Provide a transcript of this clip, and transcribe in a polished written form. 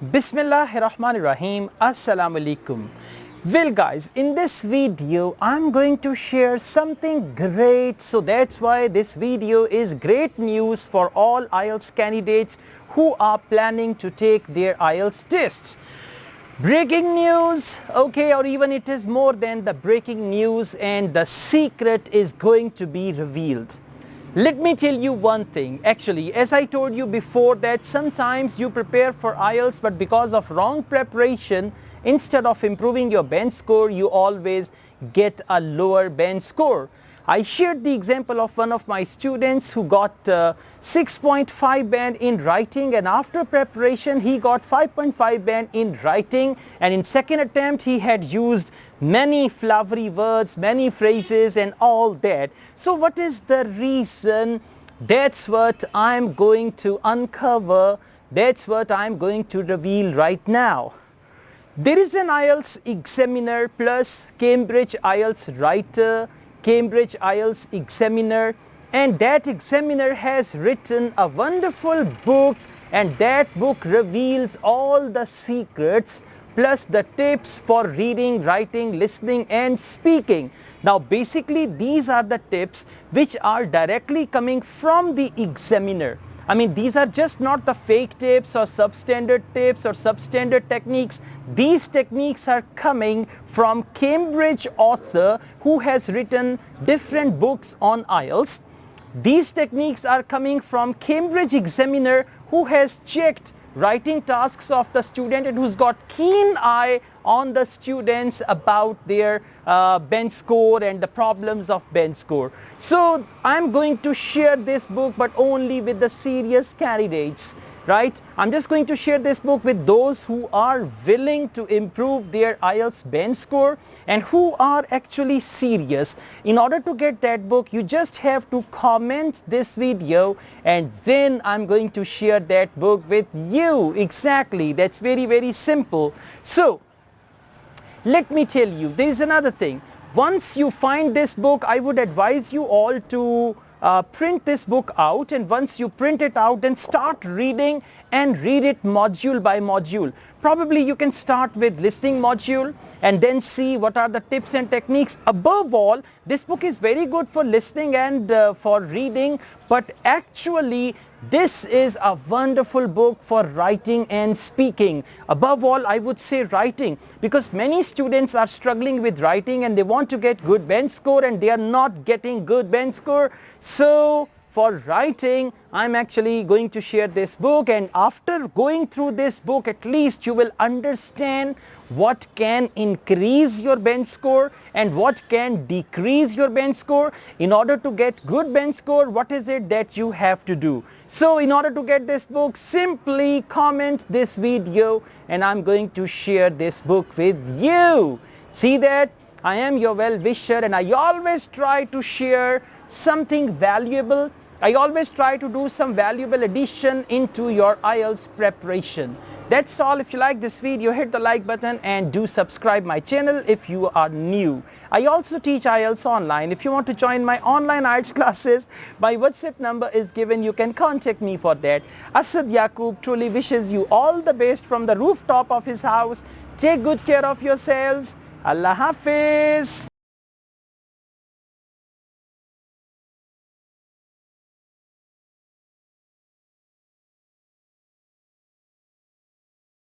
Bismillahirrahmanirrahim. Assalamu alaikum. Well guys, in this video I'm going to share something great. So that's why this video is great news for all IELTS candidates who are planning to take their IELTS tests. Breaking news, okay, or even it is more than the breaking news, and the secret is going to be revealed. Let me tell you one thing. Actually, as I told you before, that sometimes you prepare for IELTS, but because of wrong preparation, instead of improving your bench score, you always get a lower bench score. I shared the example of one of my students who got 6.5 band in writing, and after preparation he got 5.5 band in writing, and in second attempt he had used many flowery words, many phrases and all that. So what is the reason? That's what I'm going to uncover. That's what I'm going to reveal right now. There is an IELTS examiner plus Cambridge IELTS writer, Cambridge IELTS examiner, and that examiner has written a wonderful book, and that book reveals all the secrets plus the tips for reading, writing, listening and speaking. Now basically these are the tips which are directly coming from the examiner. I mean, these are just not the fake tips or substandard tips or substandard techniques. These techniques are coming from Cambridge author who has written different books on IELTS. These techniques are coming from Cambridge examiner who has checked writing tasks of the student and who's got keen eye on the students about their bench score and the problems of bench score. So I'm going to share this book, but only with the serious candidates, right? I'm just going to share this book with those who are willing to improve their IELTS bench score and who are actually serious. In order to get that book, you just have to comment this video, and then I'm going to share that book with you. Exactly, that's very simple. So let me tell you, there is another thing. Once you find this book, I would advise you all to print this book out, and once you print it out, then start reading and read it module by module. Probably you can start with listening module and then see what are the tips and techniques. Above all, this book is very good for listening and for reading, but actually this is a wonderful book for writing and speaking. Above all, I would say writing, because many students are struggling with writing and they want to get good bench score and they are not getting good bench score. So for writing, I'm actually going to share this book, and after going through this book, at least you will understand what can increase your bench score and what can decrease your bench score. In order to get good bench score, what is it that you have to do? So in order to get this book, simply comment this video and I'm going to share this book with you. See that? I am your well-wisher and I always try to share something valuable. I always try to do some valuable addition into your IELTS preparation. That's all. If you like this video, hit the like button and do subscribe my channel if you are new. I also teach IELTS online. If you want to join my online IELTS classes, my WhatsApp number is given. You can contact me for that. Asad Yaqub truly wishes you all the best from the rooftop of his house. Take good care of yourselves. Allah Hafiz.